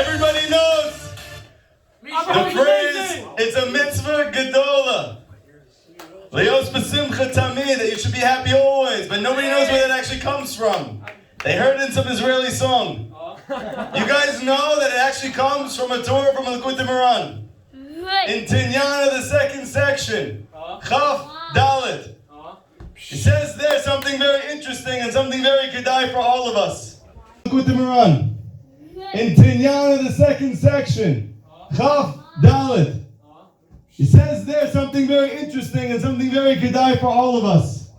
Everybody knows the phrase, it's a mitzvah gedola. Leos b'simcha tamid, that you should be happy always, but nobody knows where that actually comes from. They heard it in some Israeli song. You guys know that it actually comes from a Torah from Likutei Moharan. In Tinyana, the second section, Chaf Dalet. It says there something very interesting and something very kedai for all of us. Likutei Moharan. In Tinyana, the second section, Chaf Dalet. It says there something very interesting and something very kedai for all of us.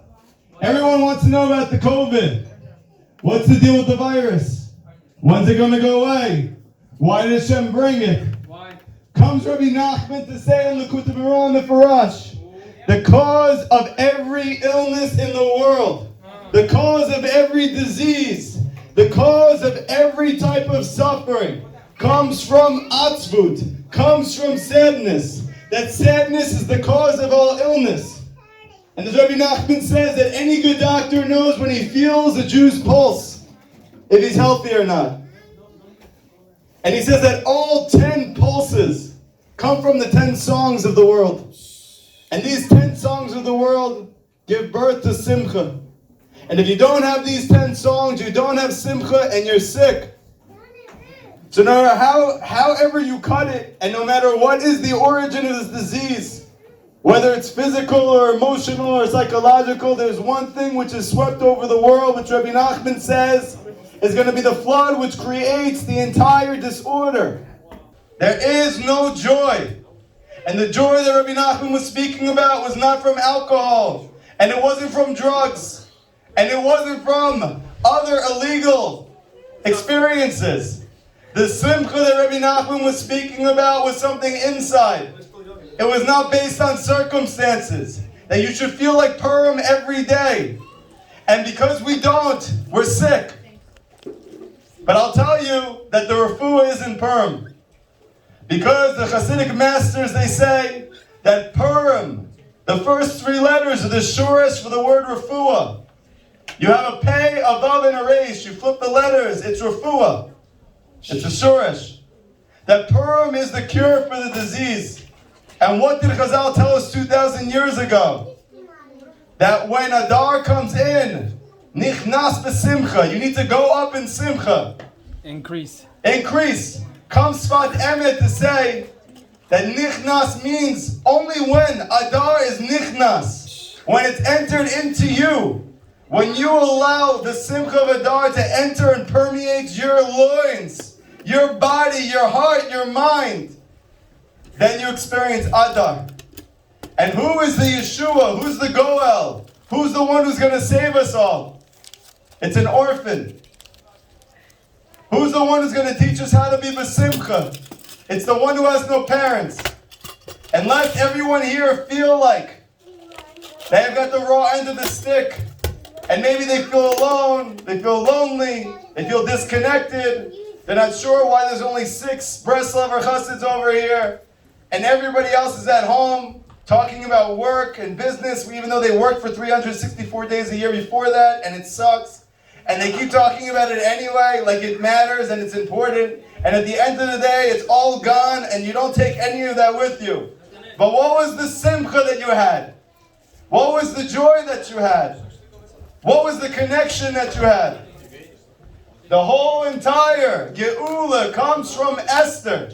Everyone wants to know about the COVID. What's the deal with the virus? When's it going to go away? Why did Hashem bring it? Why? Comes Rabbi Nachman to say in Likutei Moharan the Farash, the cause of every illness in the world, the cause of every disease, the cause of every type of suffering comes from atzvut, comes from sadness. That sadness is the cause of all illness. And as Rabbi Nachman says, that any good doctor knows when he feels a Jew's pulse, if he's healthy or not. And he says that all 10 pulses come from the 10 songs of the world. And these 10 songs of the world give birth to simcha. And if you don't have these 10 songs, you don't have simcha and you're sick. So no matter however you cut it, and no matter what is the origin of this disease, whether it's physical or emotional or psychological, there's one thing which is swept over the world, which Rabbi Nachman says is going to be the flood which creates the entire disorder. There is no joy. And the joy that Rabbi Nachman was speaking about was not from alcohol, and it wasn't from drugs, and it wasn't from other illegal experiences. The simcha that Rabbi Nachman was speaking about was something inside. It was not based on circumstances. That you should feel like Purim every day. And because we don't, we're sick. But I'll tell you that the refuah is in Purim. Because the Hasidic masters, they say that Purim, the first 3 letters are the shoresh for the word refuah. You have a pei, a vav, and a reish. You flip the letters, it's refuah. It's a shoresh. That Purim is the cure for the disease. And what did Chazal tell us 2,000 years ago? That when Adar comes in, nichnas b'simcha, you need to go up in simcha. Increase. Comes Sfat Emet to say that nichnas means only when Adar is nichnas, when it's entered into you. When you allow the simcha of Adar to enter and permeate your loins, your body, your heart, your mind, then you experience Adar. And who is the Yeshua? Who's the Goel? Who's the one who's going to save us all? It's an orphan. Who's the one who's going to teach us how to be B'simcha? It's the one who has no parents. And let everyone here feel like they've got the raw end of the stick. And maybe they feel alone, they feel lonely, they feel disconnected. They're not sure why there's only 6 Breslauer Chassids over here. And everybody else is at home talking about work and business, even though they worked for 364 days a year before that, and it sucks. And they keep talking about it anyway, like it matters and it's important. And at the end of the day, it's all gone, and you don't take any of that with you. But what was the simcha that you had? What was the joy that you had? What was the connection that you had? The whole entire Geula comes from Esther.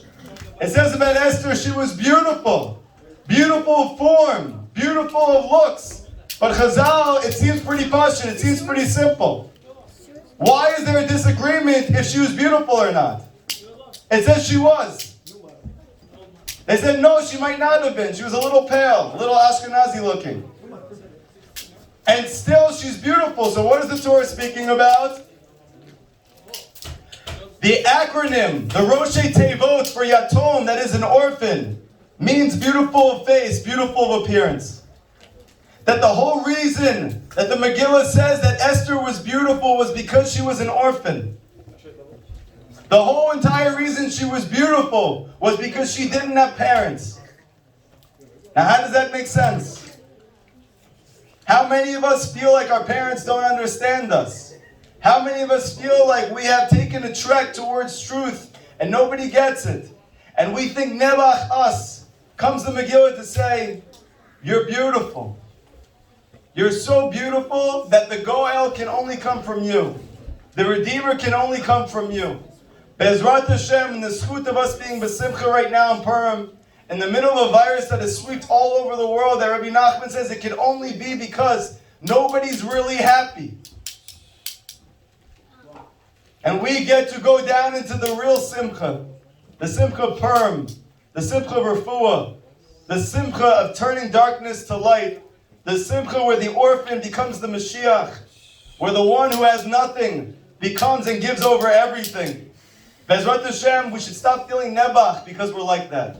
It says about Esther, she was beautiful. Beautiful of form. Beautiful of looks. But Chazal, it seems pretty passionate. It seems pretty simple. Why is there a disagreement if she was beautiful or not? It says she was. They said no, she might not have been. She was a little pale, a little Ashkenazi looking. And still she's beautiful. So what is the Torah speaking about? The acronym, the Roshei Tevot for Yatom, that is an orphan, means beautiful of face, beautiful of appearance. That the whole reason that the Megillah says that Esther was beautiful was because she was an orphan. The whole entire reason she was beautiful was because she didn't have parents. Now how does that make sense? How many of us feel like our parents don't understand us? How many of us feel like we have taken a trek towards truth and nobody gets it. And we think Nebuch, us, comes the Megillah to say, you're beautiful. You're so beautiful that the Goel can only come from you. The Redeemer can only come from you. Be'ezrat Hashem, in the schut of us being B'simcha right now in Purim, in the middle of a virus that has swept all over the world, that Rabbi Nachman says it can only be because nobody's really happy. And we get to go down into the real simcha. The simcha of Purim. The simcha of refuah. The simcha of turning darkness to light. The simcha where the orphan becomes the Mashiach. Where the one who has nothing becomes and gives over everything. Bezrat Hashem, we should stop feeling Nebuch because we're like that.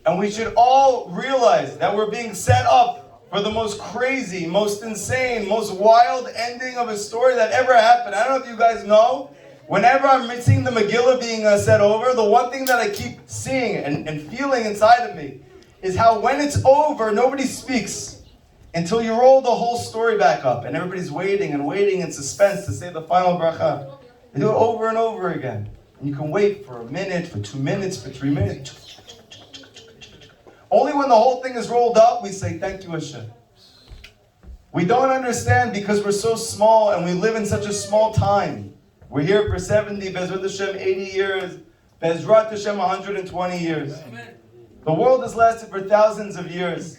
And we should all realize that we're being set up for the most crazy, most insane, most wild ending of a story that ever happened. I don't know if you guys know, whenever I'm seeing the Megillah being said over, the one thing that I keep seeing and feeling inside of me is how when it's over, nobody speaks until you roll the whole story back up. And everybody's waiting and waiting in suspense to say the final bracha. They do it over and over again. And you can wait for a minute, for 2 minutes, for 3 minutes. Only when the whole thing is rolled up, we say, thank you, Hashem. We don't understand because we're so small and we live in such a small time. We're here for 70, Bezrat Hashem, 80 years, Bezrat Hashem, 120 years. The world has lasted for thousands of years.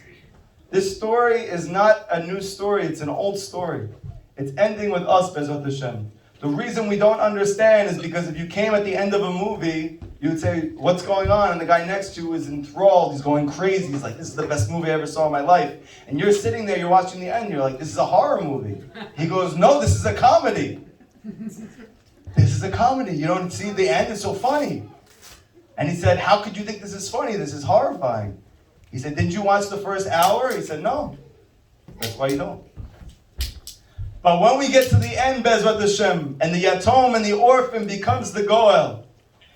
This story is not a new story, it's an old story. It's ending with us, Bezrat Hashem. The reason we don't understand is because if you came at the end of a movie, you would say, what's going on? And the guy next to you is enthralled. He's going crazy. He's like, this is the best movie I ever saw in my life. And you're sitting there, you're watching the end. You're like, this is a horror movie. He goes, no, this is a comedy. This is a comedy. You don't see the end. It's so funny. And he said, how could you think this is funny? This is horrifying. He said, didn't you watch the first hour? He said, no. That's why you don't. But when we get to the end, Bezrat Hashem, and the Yatom and the orphan becomes the Goel,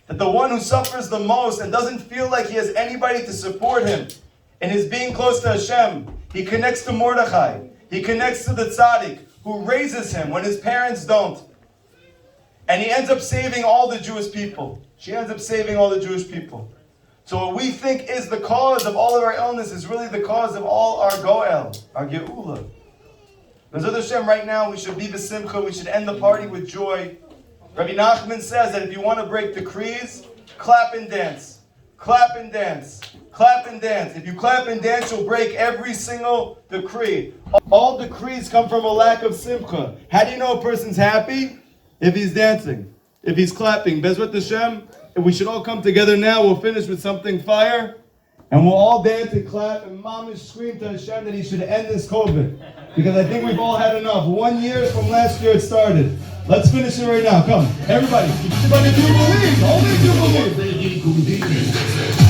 that the one who suffers the most and doesn't feel like he has anybody to support him in his being close to Hashem, he connects to Mordechai, he connects to the tzaddik, who raises him when his parents don't. And he ends up saving all the Jewish people. She ends up saving all the Jewish people. So what we think is the cause of all of our illness is really the cause of all our Goel, our Geula. Bezrat Hashem, right now, we should be b'simcha, we should end the party with joy. Rabbi Nachman says that if you want to break decrees, clap and dance. Clap and dance. Clap and dance. If you clap and dance, you'll break every single decree. All decrees come from a lack of simcha. How do you know a person's happy? If he's dancing. If he's clapping. Bezrat Hashem, if we should all come together now, we'll finish with something fire. And we'll all dance and clap and mamish scream to Hashem that he should end this COVID. Because I think we've all had enough. 1 year from last year it started. Let's finish it right now. Come, everybody. But if you believe, only if you believe.